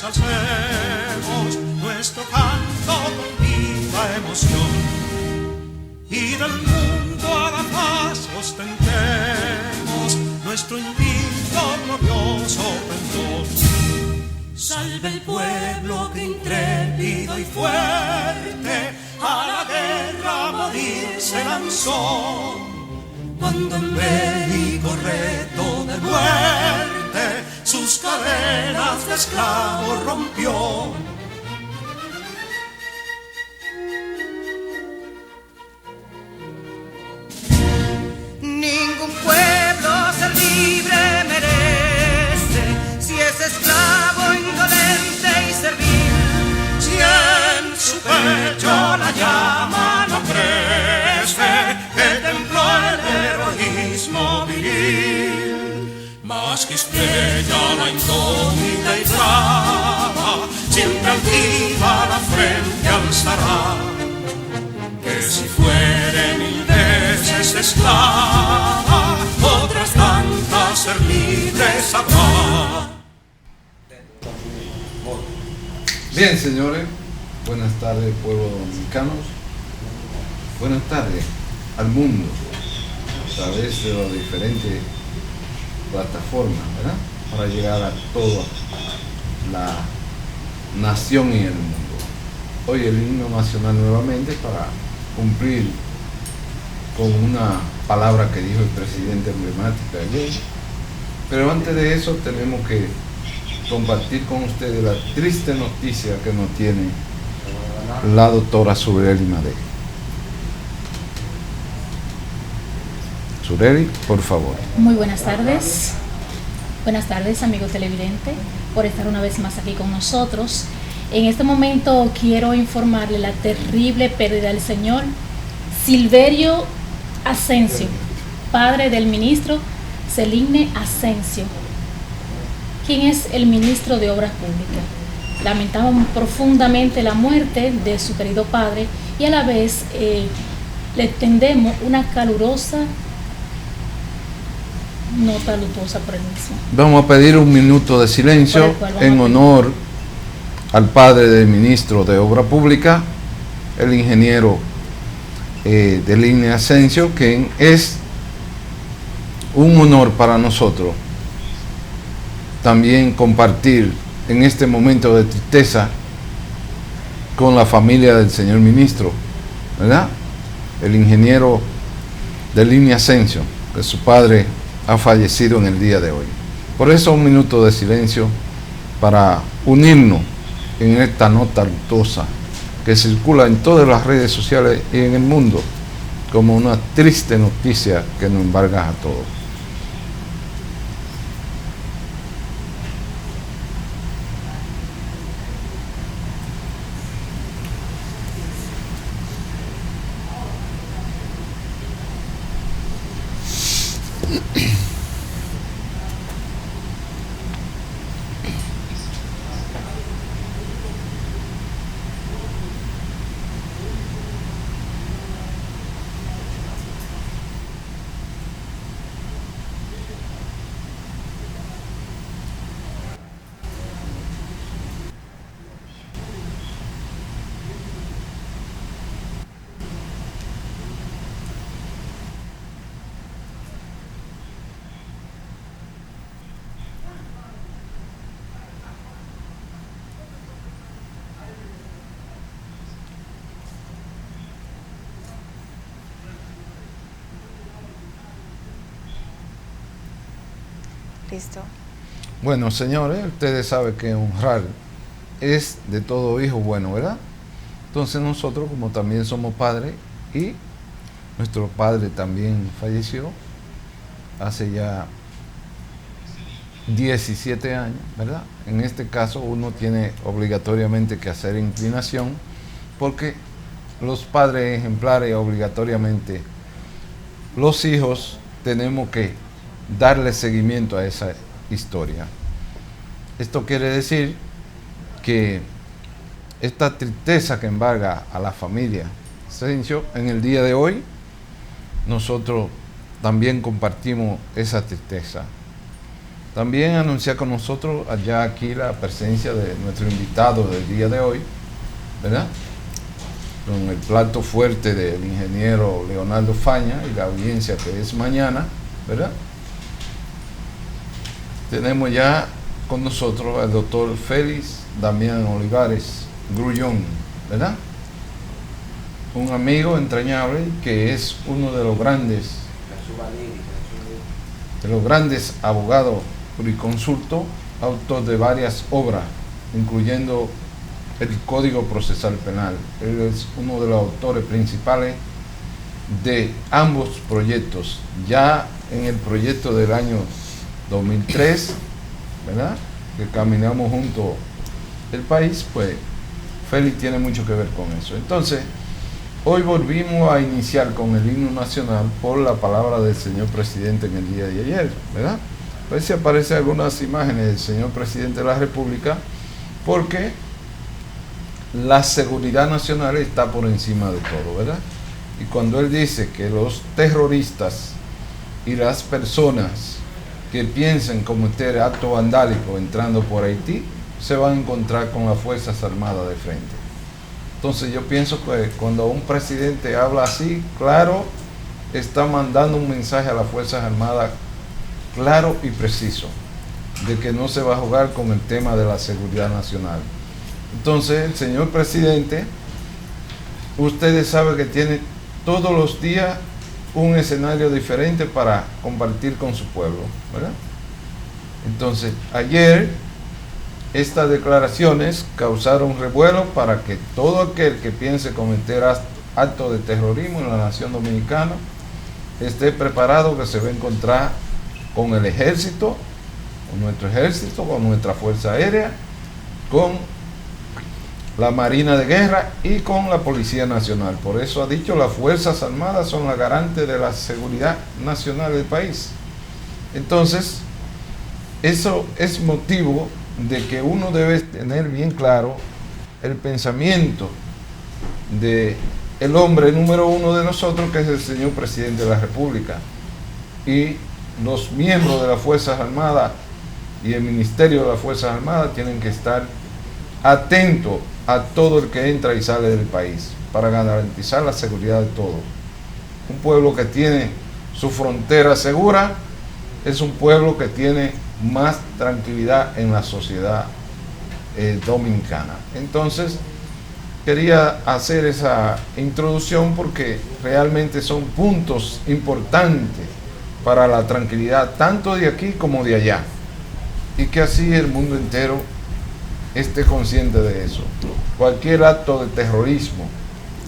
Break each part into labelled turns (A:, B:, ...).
A: Juntos alcemos nuestro canto con viva emoción y del mundo a la paz ostentemos nuestro invicto glorioso pendón. Salve el pueblo que intrépido y fuerte a la guerra a morir se lanzó, cuando en bélico reto de muerte sus cadenas de esclavos rompió.
B: Ningún pueblo ser libre merece si es esclavo, indolente y servil.
A: Si en su pecho la llama no crece, que templó el heroísmo viril, más que estrella la incógnita y flama, siempre altiva la frente alzará, que si fuere mil veces esclava, otras tantas ser libres habrá.
C: Bien, señores, buenas tardes, pueblo dominicano. Buenas tardes al mundo a través de las diferentes plataformas, ¿verdad? Para llegar a toda la nación y el mundo. Hoy el himno nacional nuevamente para cumplir con una palabra que dijo el presidente emblemática ayer. Pero antes de eso tenemos que compartir con ustedes la triste noticia que nos tiene la doctora Sureli Madej. Sureli, por favor.
D: Muy buenas tardes. Buenas tardes, amigo televidente, por estar una vez más aquí con nosotros. En este momento quiero informarle la terrible pérdida del señor Silverio Asensio, padre del ministro Celigne Asensio, quien es el ministro de Obras Públicas. Lamentamos profundamente la muerte de su querido padre y a la vez le tendemos una calurosa nota luctuosa por el mismo.
C: Vamos a pedir un minuto de silencio en honor al padre del ministro de Obras Públicas, el ingeniero Celigne Asensio, quien es un honor para nosotros también compartir en este momento de tristeza con la familia del señor ministro, ¿verdad? El ingeniero Celigne Asensio, que su padre ha fallecido en el día de hoy. Por eso un minuto de silencio para unirnos en esta nota luctuosa que circula en todas las redes sociales y en el mundo como una triste noticia que nos embarga a todos.
E: Listo.
C: Bueno, señores, ustedes saben que honrar es de todo hijo bueno, ¿verdad? Entonces nosotros, como también somos padres, y nuestro padre también falleció hace ya 17 años, ¿verdad? En este caso uno tiene obligatoriamente que hacer inclinación, porque los padres ejemplares obligatoriamente, los hijos tenemos que darle seguimiento a esa historia. Esto quiere decir que esta tristeza que embarga a la familia Asensio, en el día de hoy nosotros también compartimos esa tristeza. También anunciar con nosotros allá aquí la presencia de nuestro invitado del día de hoy, ¿verdad? Con el plato fuerte del ingeniero Leonardo Faña y la audiencia que es mañana, ¿verdad? Tenemos ya con nosotros al doctor Félix Damián Olivares Grullón, ¿verdad? Un amigo entrañable que es uno de los grandes abogados jurisconsultos, autor de varias obras, incluyendo el Código Procesal Penal. Él es uno de los autores principales de ambos proyectos. Ya en el proyecto del año 2003, ¿verdad?, que caminamos junto el país, pues Félix tiene mucho que ver con eso. Entonces, hoy volvimos a iniciar con el himno nacional por la palabra del señor presidente en el día de ayer, ¿verdad? A ver si aparecen algunas imágenes del señor presidente de la República, porque la seguridad nacional está por encima de todo, ¿verdad? Y cuando él dice que los terroristas y las personas que piensen cometer acto vandálico entrando por Haití, se van a encontrar con las Fuerzas Armadas de frente. Entonces yo pienso que cuando un presidente habla así, claro, está mandando un mensaje a las Fuerzas Armadas claro y preciso, de que no se va a jugar con el tema de la seguridad nacional. Entonces el señor presidente, ustedes saben que tiene todos los días un escenario diferente para compartir con su pueblo, ¿verdad? Entonces ayer estas declaraciones causaron revuelo para que todo aquel que piense cometer actos de terrorismo en la nación dominicana esté preparado, que se va a encontrar con el ejército, con nuestro ejército, con nuestra fuerza aérea, con la Marina de Guerra y con la Policía Nacional. Por eso ha dicho, las Fuerzas Armadas son las garantes de la seguridad nacional del país. Entonces, eso es motivo de que uno debe tener bien claro el pensamiento de el hombre número uno de nosotros, que es el señor presidente de la República, y los miembros de las Fuerzas Armadas y el Ministerio de las Fuerzas Armadas tienen que estar atentos a todo el que entra y sale del país para garantizar la seguridad de todos. Un pueblo que tiene su frontera segura es un pueblo que tiene más tranquilidad en la sociedad dominicana. Entonces, quería hacer esa introducción porque realmente son puntos importantes para la tranquilidad tanto de aquí como de allá, y que así el mundo entero esté consciente de eso. Cualquier acto de terrorismo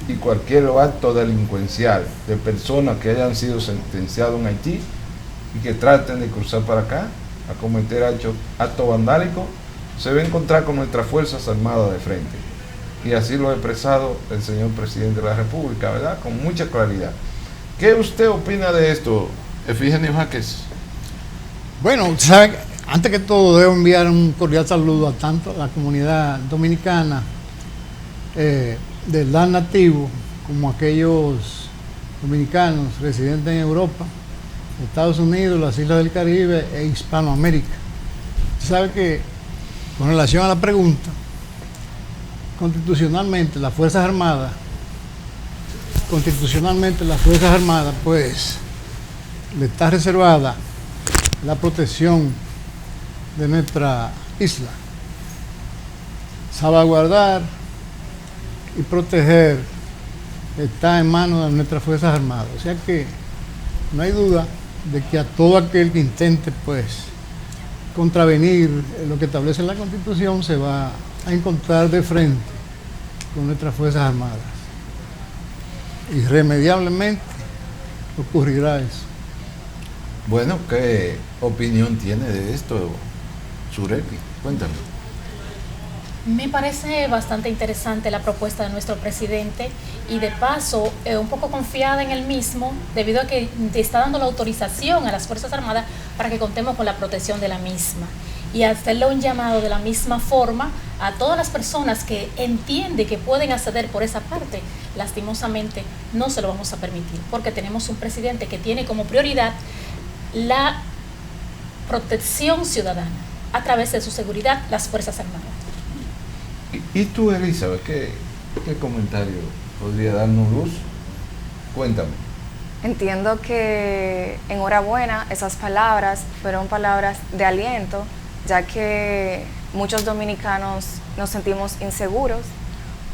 C: y cualquier acto delincuencial de personas que hayan sido sentenciados en Haití y que traten de cruzar para acá a cometer actos vandálicos, se va a encontrar con nuestras Fuerzas Armadas de frente. Y así lo ha expresado el señor presidente de la República, ¿verdad?, con mucha claridad. ¿Qué usted opina de esto, Efigenio Jaques?
E: Bueno, usted sabe que antes que todo debo enviar un cordial saludo a tanto a la comunidad dominicana del LAN nativo como a aquellos dominicanos residentes en Europa, Estados Unidos, las Islas del Caribe e Hispanoamérica. Usted sabe que con relación a la pregunta, constitucionalmente las Fuerzas Armadas pues le está reservada la protección de nuestra isla, salvaguardar y proteger está en manos de nuestras Fuerzas Armadas. O sea que no hay duda de que a todo aquel que intente pues contravenir lo que establece la Constitución se va a encontrar de frente con nuestras Fuerzas Armadas. Irremediablemente ocurrirá eso.
C: Bueno, ¿qué opinión tiene de esto, Surepi? Cuéntame.
D: Me parece bastante interesante la propuesta de nuestro presidente y de paso un poco confiada en él mismo, debido a que está dando la autorización a las Fuerzas Armadas para que contemos con la protección de la misma, y hacerle un llamado de la misma forma a todas las personas que entienden que pueden acceder por esa parte. Lastimosamente no se lo vamos a permitir, porque tenemos un presidente que tiene como prioridad la protección ciudadana a través de su seguridad, las Fuerzas Armadas.
C: ¿Y tú, Elizabeth, qué comentario podría darnos luz? Cuéntame.
F: Entiendo que enhorabuena, esas palabras fueron palabras de aliento, ya que muchos dominicanos nos sentimos inseguros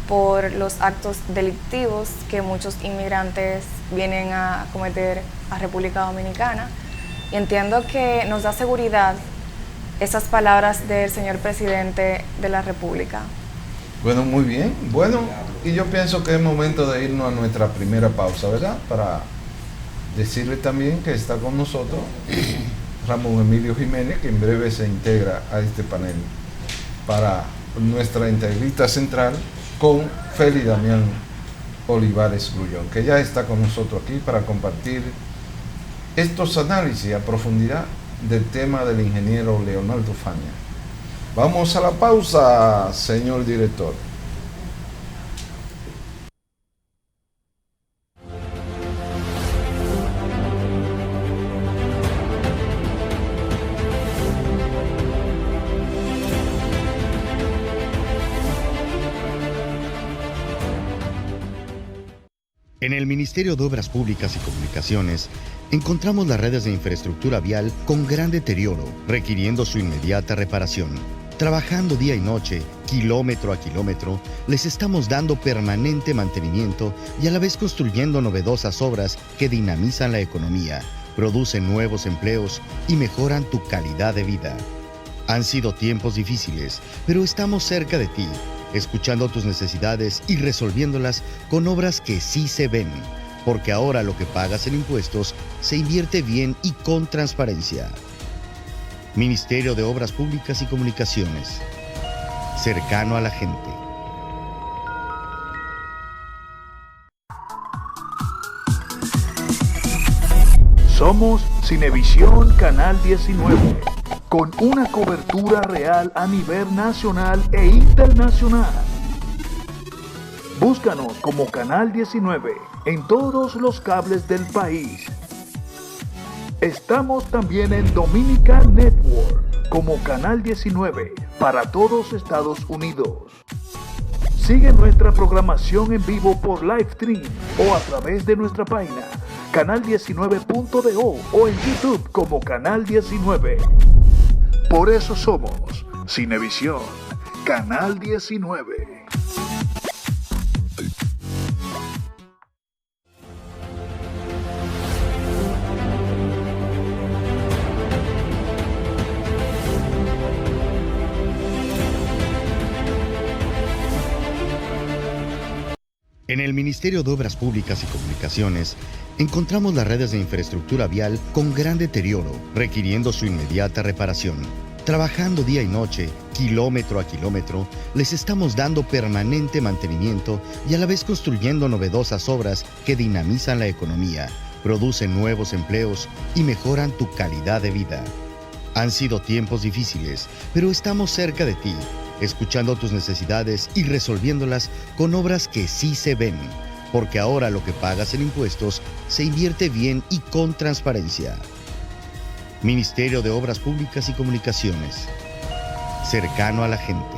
F: por los actos delictivos que muchos inmigrantes vienen a cometer a República Dominicana. Y entiendo que nos da seguridad esas palabras del señor presidente de la República.
C: Bueno, muy bien. Bueno, y yo pienso que es momento de irnos a nuestra primera pausa, ¿verdad? Para decirle también que está con nosotros Ramón Emilio Jiménez, que en breve se integra a este panel para nuestra entrevista central con Félix Damián Olivares Grullón, que ya está con nosotros aquí para compartir estos análisis a profundidad del tema del ingeniero Leonardo Faña. Vamos a la pausa, señor director.
G: En el Ministerio de Obras Públicas y Comunicaciones, encontramos las redes de infraestructura vial con gran deterioro, requiriendo su inmediata reparación. Trabajando día y noche, kilómetro a kilómetro, les estamos dando permanente mantenimiento y a la vez construyendo novedosas obras que dinamizan la economía, producen nuevos empleos y mejoran tu calidad de vida. Han sido tiempos difíciles, pero estamos cerca de ti, escuchando tus necesidades y resolviéndolas con obras que sí se ven, porque ahora lo que pagas en impuestos se invierte bien y con transparencia. Ministerio de Obras Públicas y Comunicaciones, cercano a la gente.
H: Somos Cinevisión Canal 19, con una cobertura real a nivel nacional e internacional. Búscanos como Canal 19 en todos los cables del país. Estamos también en Dominican Network como Canal 19 para todos Estados Unidos. Sigue nuestra programación en vivo por Livestream o a través de nuestra página canal19.do o en YouTube como Canal 19. Por eso somos Cinevisión, Canal 19.
G: En el Ministerio de Obras Públicas y Comunicaciones, encontramos las redes de infraestructura vial con gran deterioro, requiriendo su inmediata reparación. Trabajando día y noche, kilómetro a kilómetro, les estamos dando permanente mantenimiento y a la vez construyendo novedosas obras que dinamizan la economía, producen nuevos empleos y mejoran tu calidad de vida. Han sido tiempos difíciles, pero estamos cerca de ti, escuchando tus necesidades y resolviéndolas con obras que sí se ven, porque ahora lo que pagas en impuestos se invierte bien y con transparencia. Ministerio de Obras Públicas y Comunicaciones, cercano a la gente.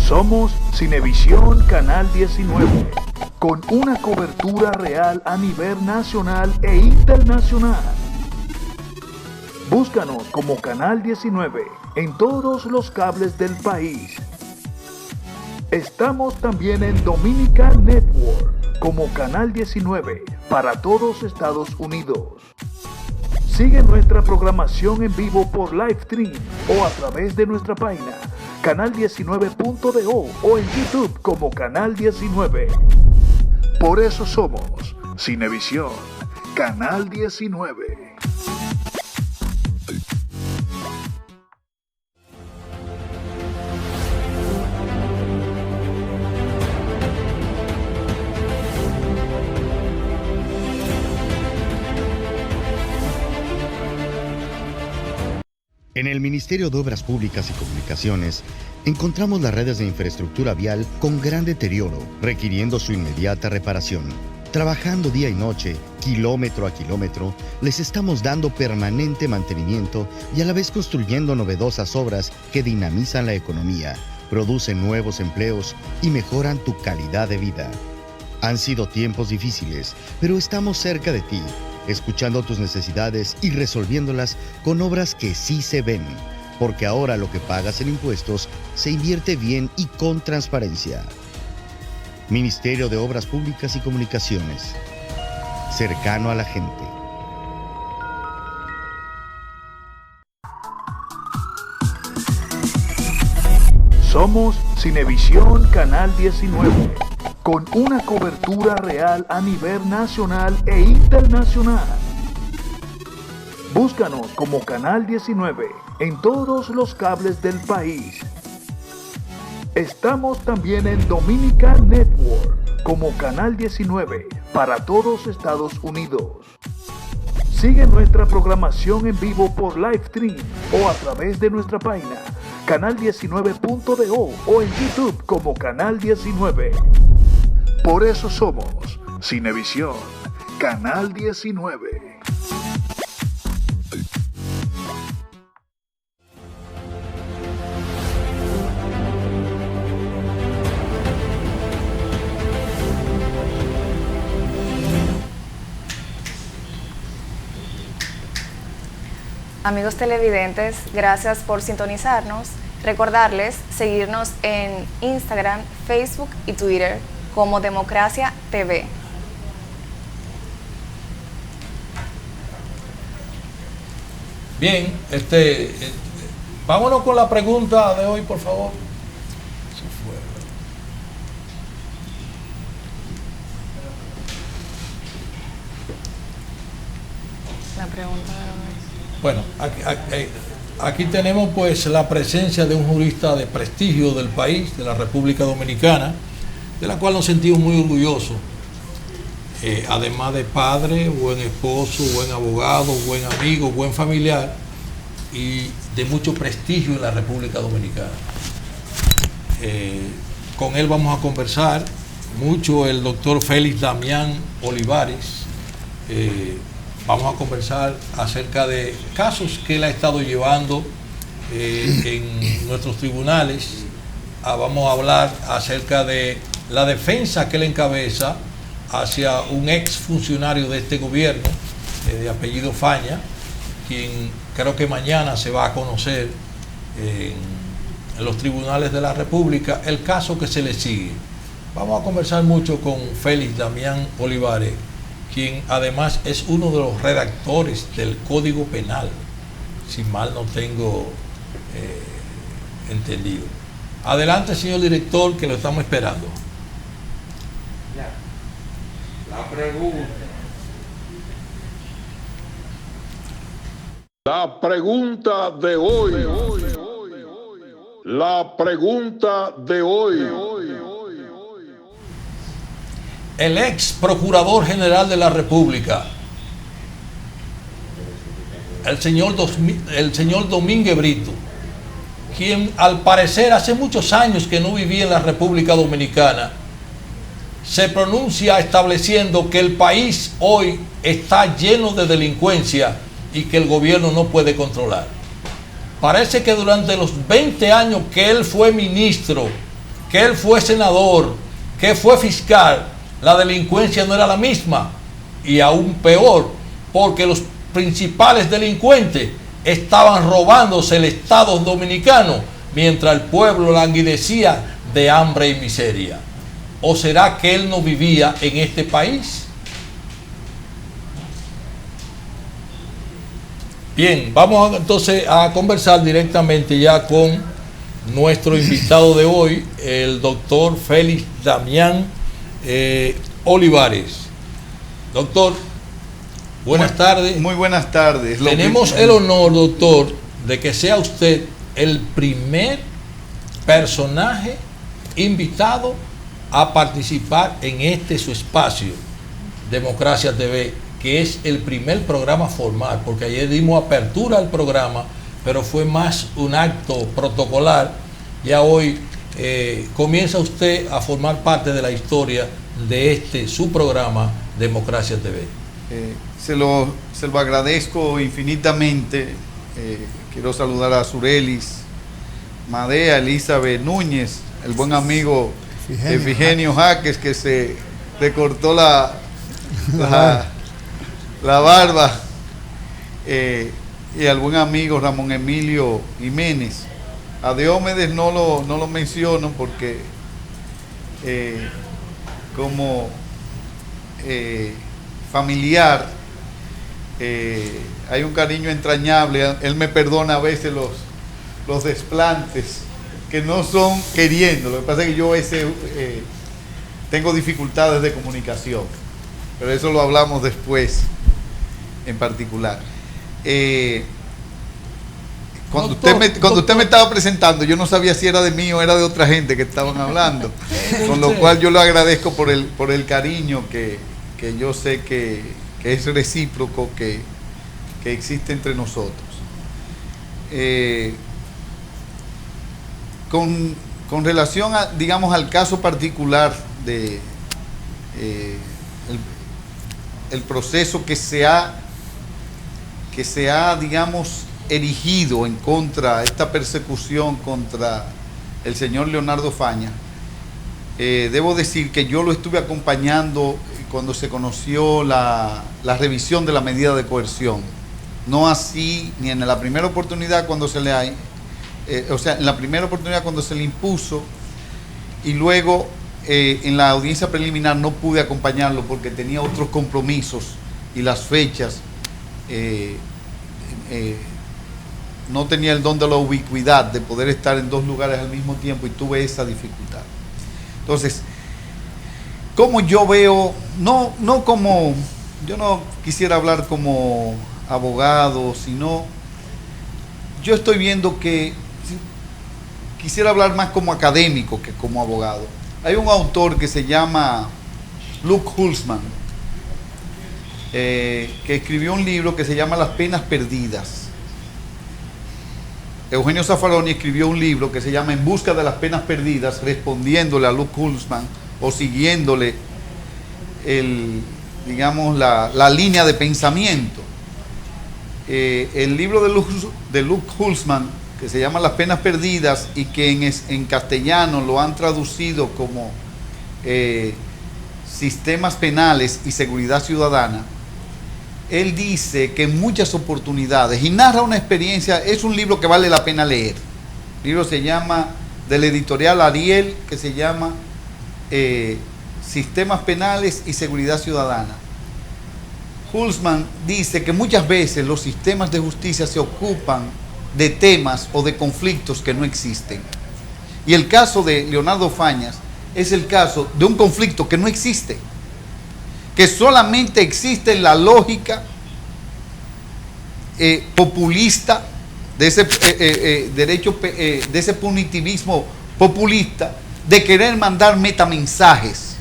H: Somos Cinevisión Canal 19, con una cobertura real a nivel nacional e internacional. Búscanos como Canal 19 en todos los cables del país. Estamos también en Dominican Network como Canal 19 para todos Estados Unidos. Sigue nuestra programación en vivo por Livestream o a través de nuestra página canal19.do o en YouTube como Canal 19. Por eso somos Cinevisión, Canal 19.
G: En el Ministerio de Obras Públicas y Comunicaciones encontramos las redes de infraestructura vial con gran deterioro, requiriendo su inmediata reparación. Trabajando día y noche, kilómetro a kilómetro, les estamos dando permanente mantenimiento y a la vez construyendo novedosas obras que dinamizan la economía, producen nuevos empleos y mejoran tu calidad de vida. Han sido tiempos difíciles, pero estamos cerca de ti, escuchando tus necesidades y resolviéndolas con obras que sí se ven, porque ahora lo que pagas en impuestos se invierte bien y con transparencia. Ministerio de Obras Públicas y Comunicaciones. Cercano a la gente.
H: Somos Cinevisión Canal 19, con una cobertura real a nivel nacional e internacional. Búscanos como Canal 19 en todos los cables del país. Estamos también en Dominican Network como Canal 19 para todos Estados Unidos. Sigue nuestra programación en vivo por Livestream o a través de nuestra página canal19.do o en YouTube como Canal 19. Por eso somos Cinevisión Canal 19.
F: Amigos televidentes, gracias por sintonizarnos. Recordarles seguirnos en Instagram, Facebook y Twitter como Democracia TV.
I: Bien, vámonos con la pregunta de hoy, por favor.
F: La pregunta de hoy.
I: Bueno, aquí tenemos pues la presencia de un jurista de prestigio del país, de la República Dominicana, de la cual nos sentimos muy orgullosos. Además de padre, buen esposo, buen abogado, buen amigo, buen familiar y de mucho prestigio en la República Dominicana. Con él vamos a conversar mucho, el doctor Félix Damián Olivares. Vamos a conversar acerca de casos que él ha estado llevando en nuestros tribunales. Vamos a hablar acerca de la defensa que él encabeza hacia un ex funcionario de este gobierno, de apellido Faña, quien creo que mañana se va a conocer en los tribunales de la República el caso que se le sigue. Vamos a conversar mucho con Félix Damián Olivares, quien además es uno de los redactores del Código Penal, si mal no tengo entendido. Adelante, señor director, que lo estamos esperando.
J: La pregunta. La pregunta de hoy. La pregunta de hoy.
I: El ex procurador general de la República, el señor Domínguez Brito, quien al parecer hace muchos años que no vivía en la República Dominicana, se pronuncia estableciendo que el país hoy está lleno de delincuencia y que el gobierno no puede controlar. Parece que durante los 20 años que él fue ministro, que él fue senador, que fue fiscal, la delincuencia no era la misma, y aún peor, porque los principales delincuentes estaban robándose el Estado dominicano mientras el pueblo languidecía de hambre y miseria. ¿O será que él no vivía en este país? Bien, vamos entonces a conversar directamente ya con nuestro invitado de hoy, el doctor Félix Damián Olivares. Doctor, buenas tardes.
C: Muy buenas tardes.
I: Tenemos el honor, doctor, de que sea usted el primer personaje invitado a participar en su espacio, Democracia TV, que es el primer programa formal, porque ayer dimos apertura al programa pero fue más un acto protocolar. Ya hoy comienza usted a formar parte de la historia de su programa Democracia TV.
K: Se lo agradezco infinitamente. Quiero saludar a Surelis, Madea, Elizabeth Núñez, el buen amigo Efigenio Jaques, que se le cortó la barba, y al buen amigo Ramón Emilio Jiménez. A Diomedes no lo menciono porque como familiar hay un cariño entrañable. Él me perdona a veces los desplantes que no son queriendo. Lo que pasa es que yo tengo dificultades de comunicación, pero eso lo hablamos después en particular. Cuando usted me estaba presentando, yo no sabía si era de mí o era de otra gente que estaban hablando, con lo cual yo lo agradezco por el cariño que yo sé que es recíproco, que existe entre nosotros. Con relación a, digamos, al caso particular de el proceso que se ha, digamos, erigido en contra, esta persecución contra el señor Leonardo Faña, debo decir que yo lo estuve acompañando cuando se conoció la revisión de la medida de coerción. No así ni en la primera oportunidad cuando en la primera oportunidad cuando se le impuso, y luego en la audiencia preliminar no pude acompañarlo porque tenía otros compromisos y las fechas, no tenía el don de la ubicuidad de poder estar en dos lugares al mismo tiempo, y tuve esa dificultad. Entonces, como yo veo, yo no quisiera hablar como abogado, sino yo estoy viendo que quisiera hablar más como académico que como abogado. Hay un autor que se llama Luke Hulsman, que escribió un libro que se llama Las penas perdidas. Eugenio Zaffaroni escribió un libro que se llama En busca de las penas perdidas, respondiéndole a Luke Hulsman o siguiéndole la línea de pensamiento. El libro de Luke Hulsman, que se llama Las penas perdidas y que en castellano lo han traducido como Sistemas penales y seguridad ciudadana, él dice que en muchas oportunidades, y narra una experiencia, es un libro que vale la pena leer. El libro se llama, del editorial Ariel, que se llama Sistemas penales y seguridad ciudadana. Hulsman dice que muchas veces los sistemas de justicia se ocupan de temas o de conflictos que no existen. Y el caso de Leonardo Fañas es el caso de un conflicto que no existe, que solamente existe en la lógica populista de ese de ese punitivismo populista, de querer mandar metamensajes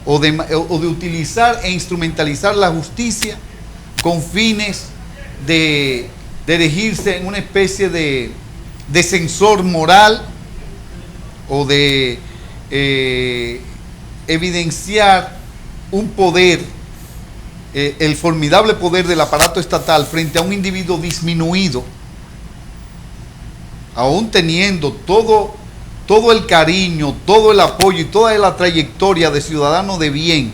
K: o de utilizar e instrumentalizar la justicia con fines de erigirse en una especie de censor moral o de evidenciar un poder, el formidable poder del aparato estatal frente a un individuo disminuido, aún teniendo todo el cariño, todo el apoyo y toda la trayectoria de ciudadano de bien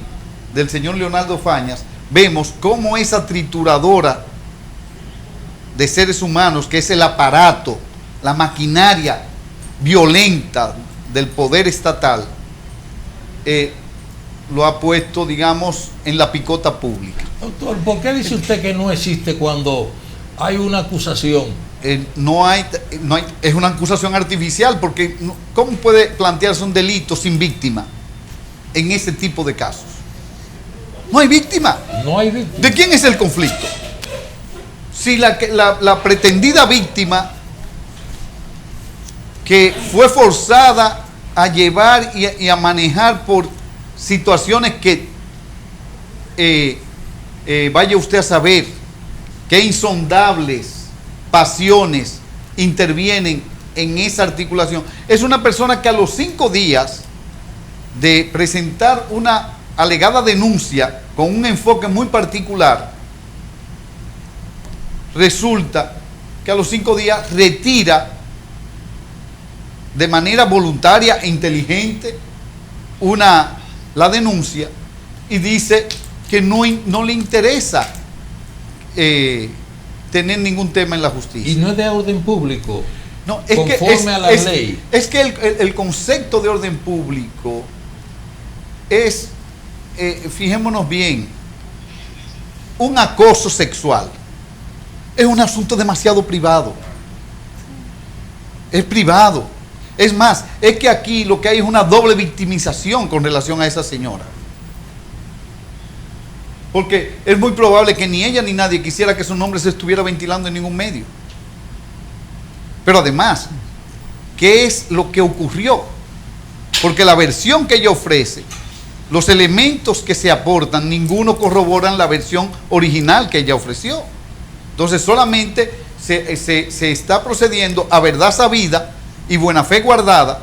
K: del señor Leonardo Fañas. Vemos cómo esa trituradora de seres humanos, que es el aparato, la maquinaria violenta del poder estatal, lo ha puesto, digamos, en la picota pública.
I: Doctor, ¿por qué dice usted que no existe cuando hay una acusación?
K: No hay, es una acusación artificial, porque ¿cómo puede plantearse un delito sin víctima en ese tipo de casos? No hay víctima.
I: No hay víctima.
K: ¿De quién es el conflicto? Si la pretendida víctima, que fue forzada a llevar y a manejar por situaciones que vaya usted a saber qué insondables pasiones intervienen en esa articulación. Es una persona que a los 5 días de presentar una alegada denuncia con un enfoque muy particular, resulta que a los 5 días retira de manera voluntaria e inteligente la denuncia y dice que no le interesa tener ningún tema en la justicia.
I: Y no es de orden público.
K: No, es
I: conforme a la ley.
K: Es que el concepto de orden público es, fijémonos bien, un acoso sexual. Es un asunto demasiado privado. Es privado. Es más, es que aquí lo que hay es una doble victimización con relación a esa señora. Porque es muy probable que ni ella ni nadie quisiera que su nombre se estuviera ventilando en ningún medio. Pero además, ¿qué es lo que ocurrió? Porque la versión que ella ofrece, los elementos que se aportan, ninguno corroboran la versión original que ella ofreció. Entonces solamente se está procediendo a verdad sabida y buena fe guardada,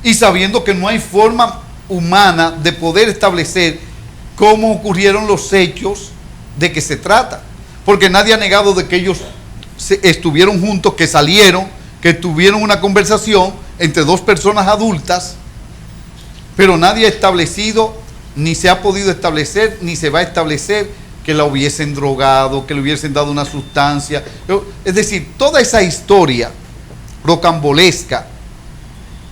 K: y sabiendo que no hay forma humana de poder establecer cómo ocurrieron los hechos de que se trata. Porque nadie ha negado de que ellos estuvieron juntos, que salieron, que tuvieron una conversación entre 2 personas adultas, pero nadie ha establecido, ni se ha podido establecer, ni se va a establecer que la hubiesen drogado, que le hubiesen dado una sustancia. Es decir, toda esa historia rocambolesca,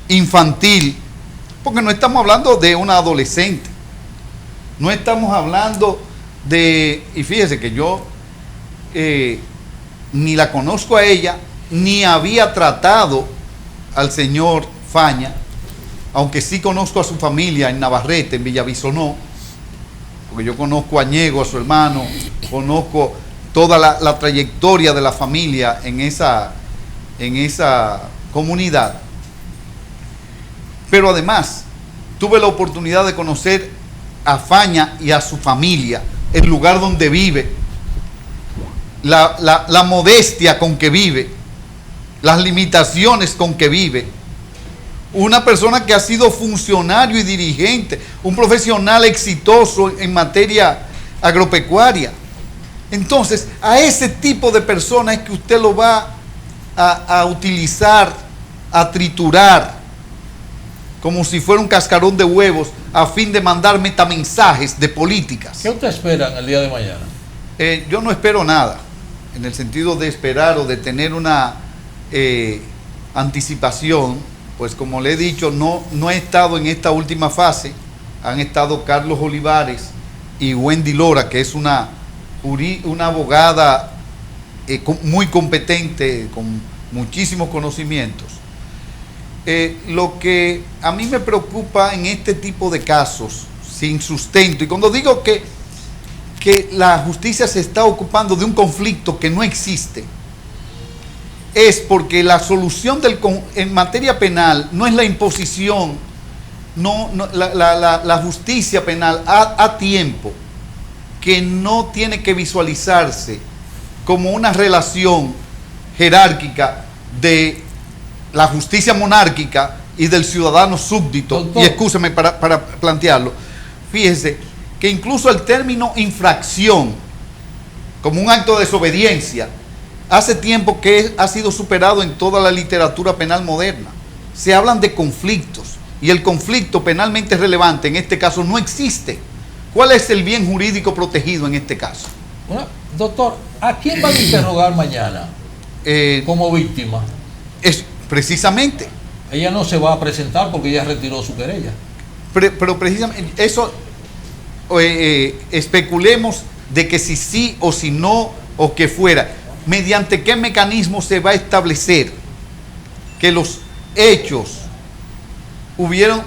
K: infantil, porque no estamos hablando de una adolescente, no estamos hablando de, y fíjese que yo ni la conozco a ella, ni había tratado al señor Faña, aunque sí conozco a su familia en Navarrete, en Villaviconó, porque yo conozco a Ñego, a su hermano, conozco toda la trayectoria de la familia en esa comunidad. Pero además, tuve la oportunidad de conocer a Faña y a su familia, el lugar donde vive, la modestia con que vive, las limitaciones con que vive. Una persona que ha sido funcionario y dirigente, un profesional exitoso en materia agropecuaria. Entonces, a ese tipo de personas es que usted lo va a utilizar, a triturar, como si fuera un cascarón de huevos, a fin de mandar metamensajes de políticas.
I: ¿Qué usted espera en el día de mañana?
K: Yo no espero nada, en el sentido de esperar o de tener una anticipación. Pues como le he dicho, no he estado en esta última fase. Han estado Carlos Olivares y Wendy Lora, que es una abogada muy competente, con muchísimos conocimientos. Lo que a mí me preocupa en este tipo de casos sin sustento, y cuando digo que la justicia se está ocupando de un conflicto que no existe, es porque la solución en materia penal no es la imposición, la justicia penal a tiempo, que no tiene que visualizarse como una relación jerárquica de la justicia monárquica y del ciudadano súbdito. Doctor. Y escúcheme para plantearlo. Fíjese que incluso el término infracción, como un acto de desobediencia, hace tiempo que ha sido superado en toda la literatura penal moderna. Se hablan de conflictos, y el conflicto penalmente relevante en este caso no existe. ¿Cuál es el bien jurídico protegido en este caso?
I: Bueno, doctor, ¿a quién van a interrogar mañana como víctima?
K: Es precisamente.
I: Ella no se va a presentar porque ella retiró su querella.
K: Pero precisamente eso, especulemos de que si sí o si no, o que fuera. ¿Mediante qué mecanismo se va a establecer que los hechos hubieron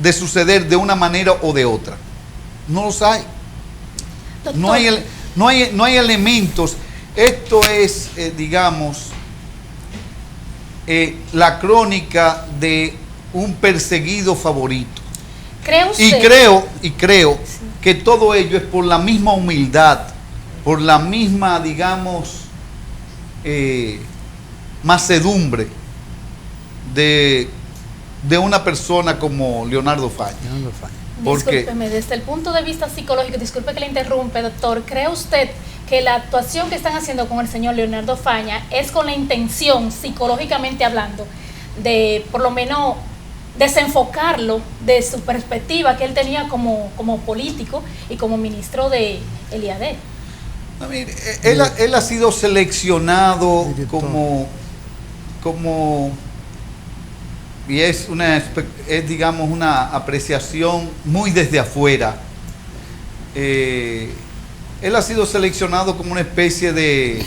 K: de suceder de una manera o de otra? No los hay. No hay elementos. Esto es, digamos, la crónica de un perseguido favorito.
D: ¿Cree usted?
K: Y creo que todo ello es por la misma humildad, por la misma, digamos, macedumbre de una persona como Leonardo Faña.
D: Discúlpeme, desde el punto de vista psicológico, disculpe que le interrumpe, doctor, ¿cree usted que la actuación que están haciendo con el señor Leonardo Faña es con la intención, psicológicamente hablando, de por lo menos desenfocarlo de su perspectiva que él tenía como político y como ministro de el IAD?
K: Él ha sido seleccionado como y es digamos una apreciación muy desde afuera. Él ha sido seleccionado como una especie de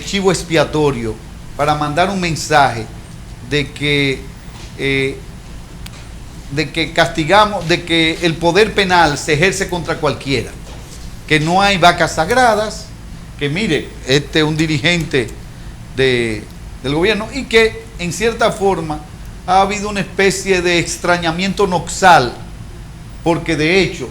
K: chivo expiatorio para mandar un mensaje de que castigamos, de que el poder penal se ejerce contra cualquiera, que no hay vacas sagradas, que mire, este es un dirigente del gobierno, y que en cierta forma ha habido una especie de extrañamiento noxal, porque de hecho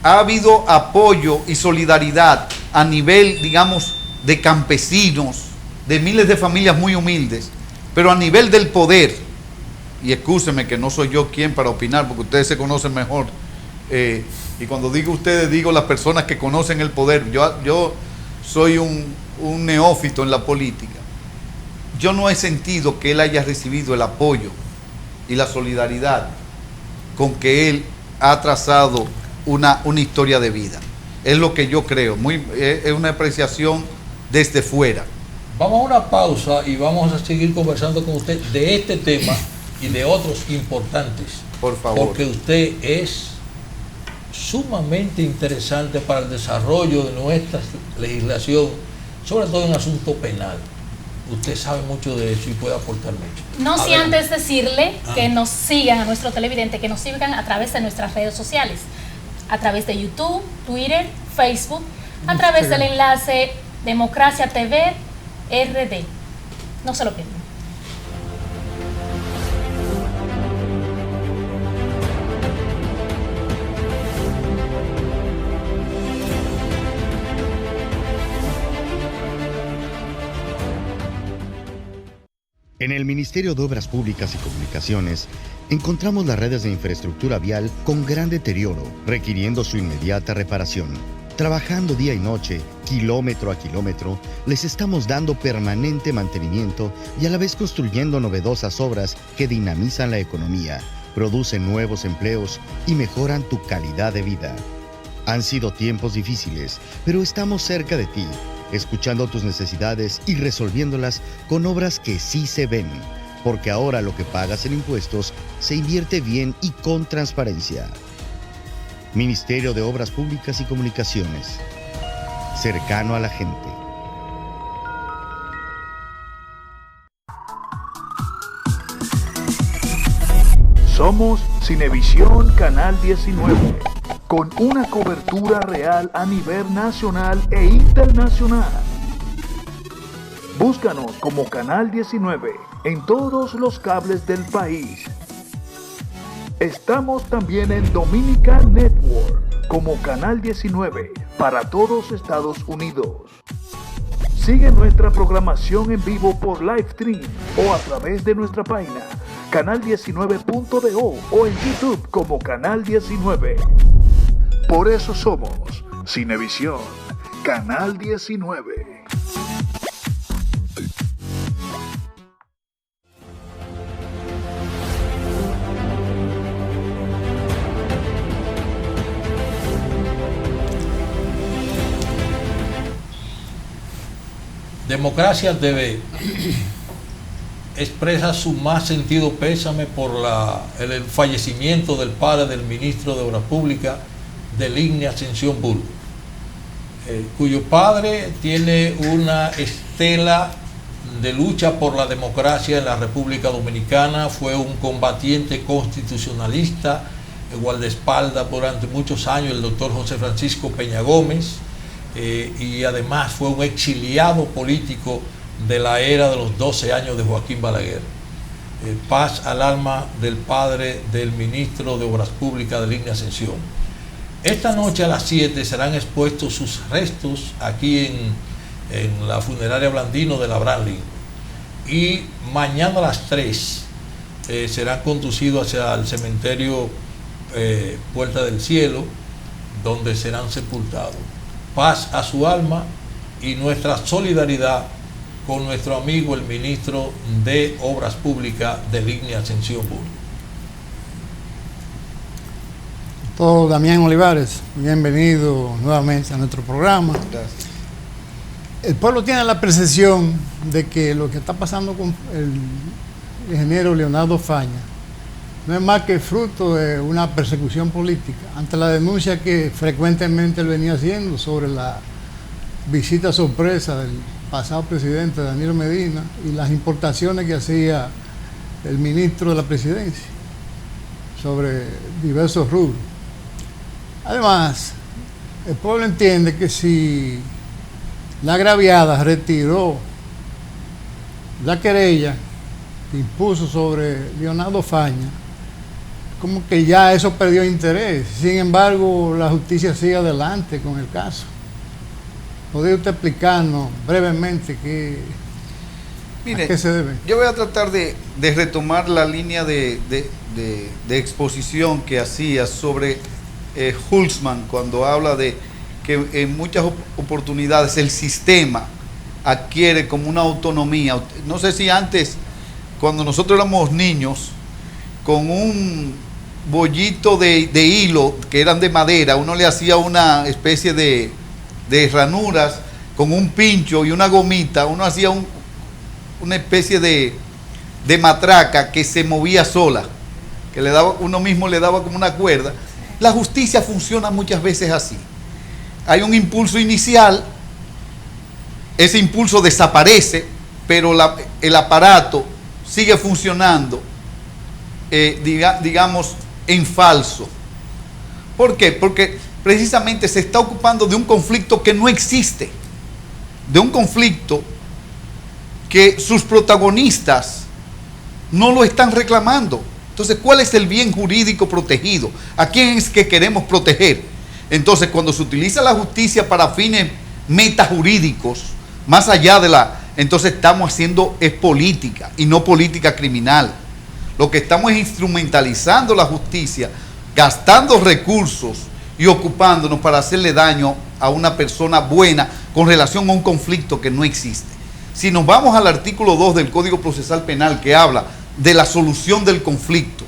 K: ha habido apoyo y solidaridad a nivel, digamos, de campesinos, de miles de familias muy humildes, pero a nivel del poder, y excúseme que no soy yo quien para opinar, porque ustedes se conocen mejor, y cuando digo ustedes, digo las personas que conocen el poder. Yo soy un neófito en la política. Yo no he sentido que él haya recibido el apoyo y la solidaridad con que él ha trazado una historia de vida. Es lo que yo creo, es una apreciación desde fuera.
I: Vamos a una pausa y vamos a seguir conversando con usted de este tema y de otros importantes.
K: Por favor.
I: Porque usted es sumamente interesante para el desarrollo de nuestra legislación, sobre todo en asunto penal. Usted sabe mucho de eso y puede aportar mucho.
D: No sin antes decirle que nos sigan a nuestro televidente, que nos sigan a través de nuestras redes sociales, a través de YouTube, Twitter, Facebook, a través del enlace Democracia TV RD. No se lo pierdan.
G: En el Ministerio de Obras Públicas y Comunicaciones encontramos las redes de infraestructura vial con gran deterioro, requiriendo su inmediata reparación. Trabajando día y noche, kilómetro a kilómetro, les estamos dando permanente mantenimiento y a la vez construyendo novedosas obras que dinamizan la economía, producen nuevos empleos y mejoran tu calidad de vida. Han sido tiempos difíciles, pero estamos cerca de ti, escuchando tus necesidades y resolviéndolas con obras que sí se ven, porque ahora lo que pagas en impuestos se invierte bien y con transparencia. Ministerio de Obras Públicas y Comunicaciones, cercano a la gente.
H: Somos Cinevisión Canal 19, con una cobertura real a nivel nacional e internacional. Búscanos como Canal 19 en todos los cables del país. Estamos también en Dominican Network como Canal 19 para todos Estados Unidos. Sigue nuestra programación en vivo por Livestream o a través de nuestra página canal19.do o en YouTube como Canal 19. Por eso somos Cinevisión, Canal 19.
I: Democracia TV expresa su más sentido pésame por el fallecimiento del padre del ministro de Obras Públicas, Deligne Ascensión Burgos, cuyo padre tiene una estela de lucha por la democracia en la República Dominicana. Fue un combatiente constitucionalista, guardaespaldas durante muchos años el doctor José Francisco Peña Gómez, y además fue un exiliado político de la era de los 12 años de Joaquín Balaguer. Paz al alma del padre del ministro de Obras Públicas, Deligne Ascensión. Esta noche a las 7 serán expuestos sus restos aquí en la funeraria Blandino de la Branlin. Y mañana a las 3 serán conducidos hacia el cementerio Puerta del Cielo, donde serán sepultados. Paz a su alma y nuestra solidaridad con nuestro amigo el ministro de Obras Públicas de Lignia Ascensión Burgos.
E: Todo Damián Olivares, bienvenido nuevamente a nuestro programa.
K: Gracias.
E: El pueblo tiene la percepción de que lo que está pasando con el ingeniero Leonardo Faña no es más que fruto de una persecución política ante la denuncia que frecuentemente él venía haciendo sobre la visita sorpresa del pasado presidente Danilo Medina y las importaciones que hacía el ministro de la presidencia sobre diversos rubros. Además, el pueblo entiende que si la agraviada retiró la querella que impuso sobre Leonardo Faña, como que ya eso perdió interés. Sin embargo, la justicia sigue adelante con el caso. ¿Podría usted explicarnos brevemente
K: Mire,
E: a qué se debe?
K: Yo voy a tratar de retomar la línea de exposición que hacía sobre Hulsman, cuando habla de que en muchas oportunidades el sistema adquiere como una autonomía. No sé si antes, cuando nosotros éramos niños, con un bollito de hilo que eran de madera, uno le hacía una especie de ranuras con un pincho y una gomita, uno hacía una especie de matraca que se movía sola, que le daba, uno mismo le daba como una cuerda. La justicia funciona muchas veces así. Hay un impulso inicial, ese impulso desaparece, pero el aparato sigue funcionando, digamos, en falso. ¿Por qué? Porque precisamente se está ocupando de un conflicto que no existe, de un conflicto que sus protagonistas no lo están reclamando. Entonces, ¿cuál es el bien jurídico protegido? ¿A quién es que queremos proteger? Entonces, cuando se utiliza la justicia para fines metajurídicos, más allá de entonces estamos haciendo es política y no política criminal. Lo que estamos es instrumentalizando la justicia, gastando recursos y ocupándonos para hacerle daño a una persona buena con relación a un conflicto que no existe. Si nos vamos al artículo 2 del Código Procesal Penal, que habla de la solución del conflicto,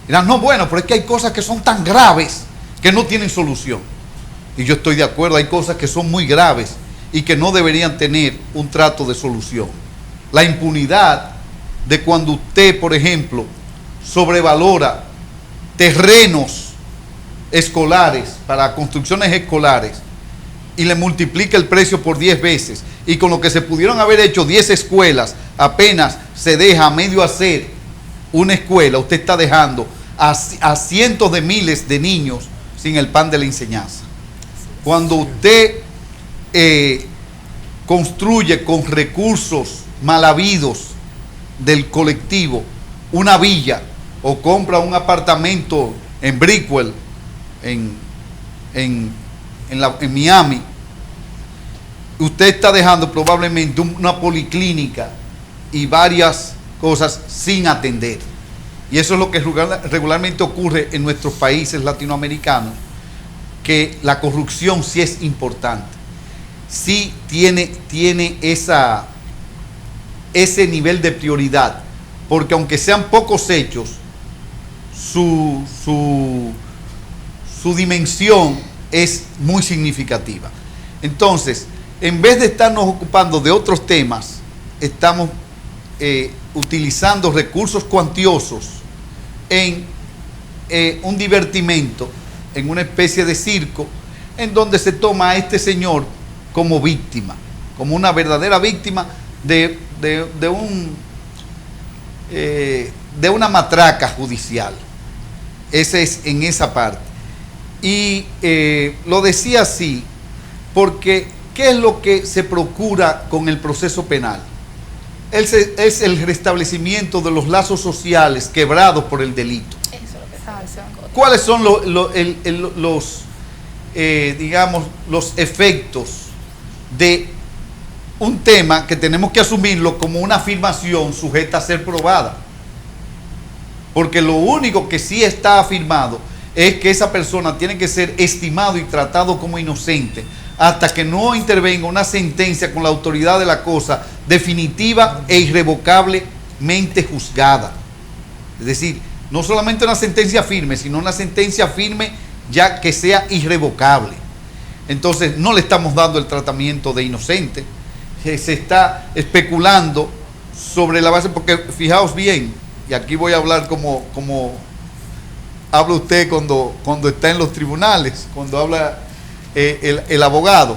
K: dirán, no, bueno, pero es que hay cosas que son tan graves que no tienen solución. Y yo estoy de acuerdo, hay cosas que son muy graves y que no deberían tener un trato de solución. La impunidad de cuando usted, por ejemplo, sobrevalora terrenos escolares para construcciones escolares y le multiplica el precio por 10 veces, y con lo que se pudieron haber hecho 10 escuelas, apenas se deja a medio hacer una escuela, usted está dejando a cientos de miles de niños sin el pan de la enseñanza. Cuando usted construye con recursos mal habidos del colectivo una villa o compra un apartamento en Brickwell, en Miami, usted está dejando probablemente una policlínica y varias cosas sin atender. Y eso es lo que regularmente ocurre en nuestros países latinoamericanos, que la corrupción sí es importante, sí tiene ese nivel de prioridad, porque aunque sean pocos hechos, su dimensión es muy significativa. Entonces, en vez de estarnos ocupando de otros temas, estamos utilizando recursos cuantiosos en un divertimento, en una especie de circo, en donde se toma a este señor como víctima, como una verdadera víctima de una matraca judicial. Ese es en esa parte. Y lo decía así porque ¿qué es lo que se procura con el proceso penal? Es el restablecimiento de los lazos sociales quebrados por el delito. ¿Cuáles son digamos, los efectos de un tema que tenemos que asumirlo como una afirmación sujeta a ser probada. Porque lo único que sí está afirmado es que esa persona tiene que ser estimado y tratado como inocente hasta que no intervenga una sentencia con la autoridad de la cosa definitiva e irrevocablemente juzgada. Es decir, no solamente una sentencia firme, sino una sentencia firme ya que sea irrevocable. Entonces no le estamos dando el tratamiento de inocente, se está especulando sobre la base, porque fijaos bien, y aquí voy a hablar como habla usted cuando está en los tribunales, cuando habla el abogado.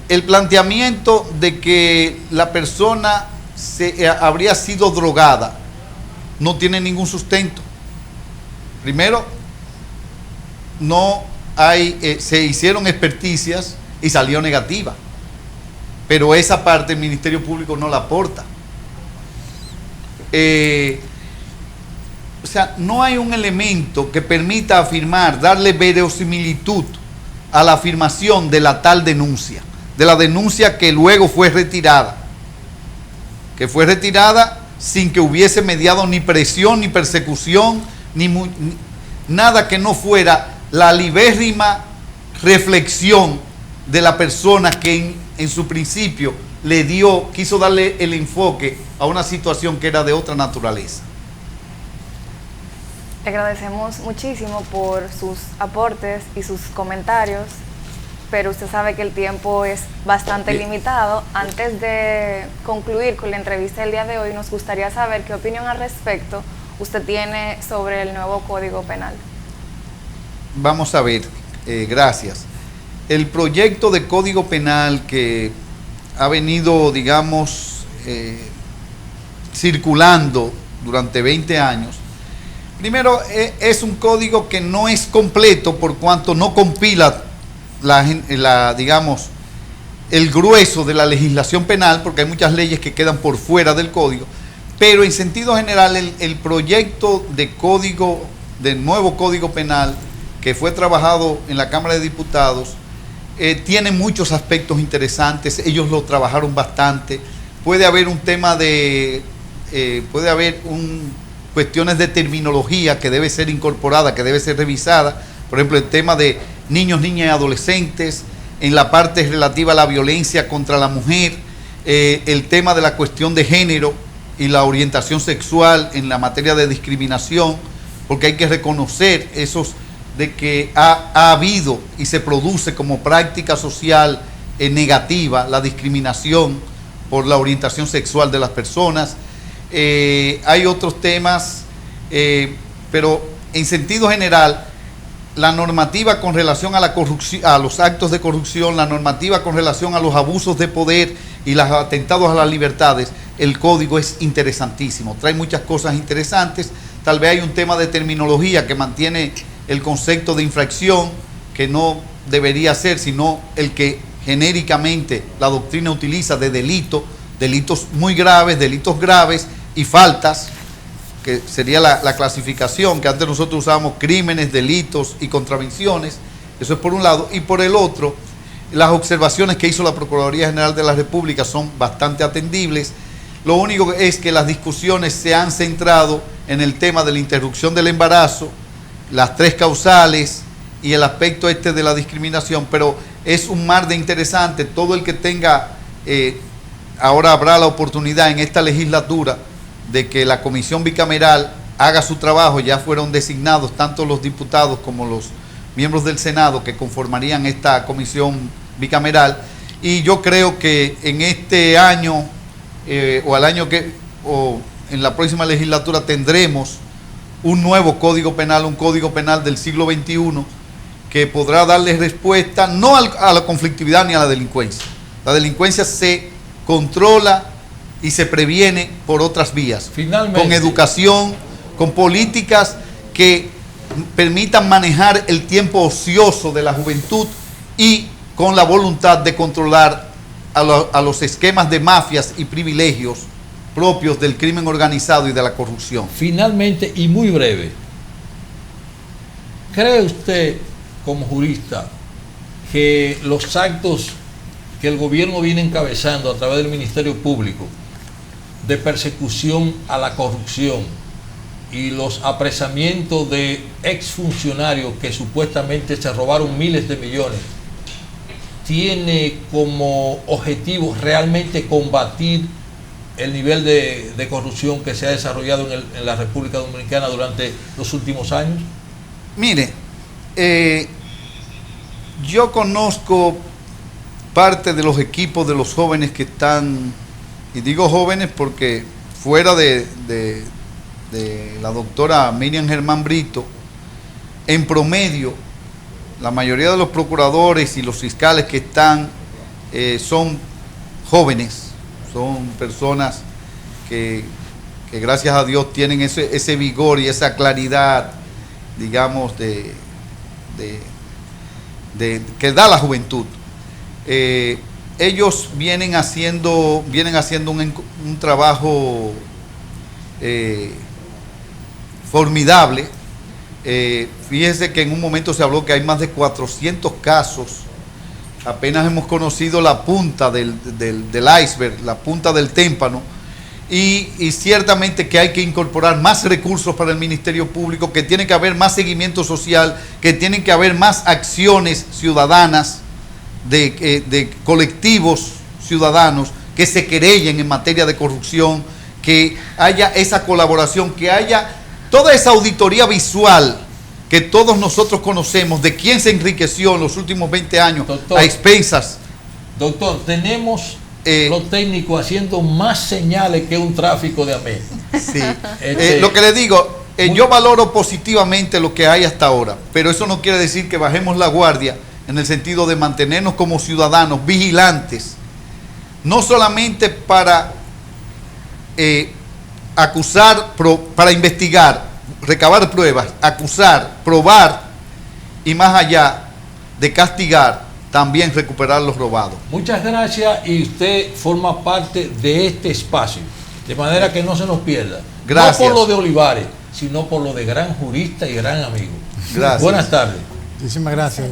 K: El planteamiento de que la persona habría sido drogada no tiene ningún sustento. Primero, no hay, se hicieron experticias y salió negativa, pero esa parte el Ministerio Público no la aporta. O sea, no hay un elemento que permita afirmar, darle verosimilitud a la afirmación de la tal denuncia, de la denuncia que luego fue retirada, sin que hubiese mediado ni presión, ni persecución, ni nada que no fuera la libérrima reflexión de la persona que en su principio quiso darle el enfoque a una situación que era de otra naturaleza.
F: Le agradecemos muchísimo por sus aportes y sus comentarios, pero usted sabe que el tiempo es bastante limitado. Antes de concluir con la entrevista del día de hoy, nos gustaría saber qué opinión al respecto usted tiene sobre el nuevo Código Penal.
K: Vamos a ver, gracias. El proyecto de Código Penal que ha venido, digamos, circulando durante 20 años, primero es un código que no es completo por cuanto no compila digamos, el grueso de la legislación penal, porque hay muchas leyes que quedan por fuera del código, pero en sentido general el proyecto del nuevo Código Penal que fue trabajado en la Cámara de Diputados tiene muchos aspectos interesantes. Ellos lo trabajaron bastante. Puede haber un tema cuestiones de terminología que debe ser incorporada, que debe ser revisada. Por ejemplo, el tema de niños, niñas y adolescentes, en la parte relativa a la violencia contra la mujer, el tema de la cuestión de género y la orientación sexual en la materia de discriminación, porque hay que reconocer de que ha habido y se produce como práctica social negativa la discriminación por la orientación sexual de las personas. Hay otros temas, pero en sentido general, la normativa con relación a la corrupción, a los actos de corrupción, la normativa con relación a los abusos de poder y los atentados a las libertades, el código es interesantísimo, trae muchas cosas interesantes. Tal vez hay un tema de terminología que mantiene el concepto de infracción, que no debería ser, sino el que genéricamente la doctrina utiliza de delitos muy graves, delitos graves y faltas, que sería la clasificación, que antes nosotros usábamos crímenes, delitos y contravenciones. Eso es por un lado. Y por el otro, las observaciones que hizo la Procuraduría General de la República son bastante atendibles. Lo único es que las discusiones se han centrado en el tema de la interrupción del embarazo, las 3 causales y el aspecto de la discriminación, pero es un mar de interesante. Todo el que tenga, ahora habrá la oportunidad en esta legislatura de que la comisión bicameral haga su trabajo. Ya fueron designados tanto los diputados como los miembros del Senado que conformarían esta comisión bicameral, y yo creo que en este año o en la próxima legislatura tendremos un nuevo Código Penal, un Código Penal del siglo XXI que podrá darle respuesta no a la conflictividad ni a la delincuencia. La delincuencia se controla y se previene por otras vías, finalmente, con educación, con políticas que permitan manejar el tiempo ocioso de la juventud y con la voluntad de controlar a los esquemas de mafias y privilegios propios del crimen organizado y de la corrupción.
I: Finalmente, y muy breve, ¿cree usted como jurista que los actos que el gobierno viene encabezando a través del Ministerio Público de persecución a la corrupción y los apresamientos de exfuncionarios que supuestamente se robaron miles de millones, tiene como objetivo realmente combatir el nivel de corrupción que se ha desarrollado en la República Dominicana durante los últimos años?
K: Mire, yo conozco parte de los equipos de los jóvenes que están, y digo jóvenes porque fuera de la doctora Miriam Germán Brito, en promedio, la mayoría de los procuradores y los fiscales que están son jóvenes, son personas que gracias a Dios tienen ese vigor y esa claridad, digamos, que da la juventud. Ellos vienen haciendo un trabajo formidable. Fíjese que en un momento se habló que hay más de 400 casos. Apenas hemos conocido la punta del iceberg, la punta del témpano, y ciertamente que hay que incorporar más recursos para el Ministerio Público, que tiene que haber más seguimiento social, que tienen que haber más acciones ciudadanas de colectivos ciudadanos que se querellen en materia de corrupción, que haya esa colaboración, que haya toda esa auditoría visual que todos nosotros conocemos de quién se enriqueció en los últimos 20 años, doctor, a expensas.
I: Doctor, tenemos los técnicos haciendo más señales que un tráfico de AME.
K: Sí. Lo que le digo, yo valoro positivamente lo que hay hasta ahora, pero eso no quiere decir que bajemos la guardia en el sentido de mantenernos como ciudadanos vigilantes, no solamente para acusar, para investigar, recabar pruebas, acusar, probar y más allá de castigar, también recuperar los robados.
I: Muchas gracias, y usted forma parte de este espacio, de manera que no se nos pierda.
K: Gracias.
I: No por lo de Olivares, sino por lo de gran jurista y gran amigo.
K: Gracias.
I: Buenas tardes.
E: Muchísimas gracias.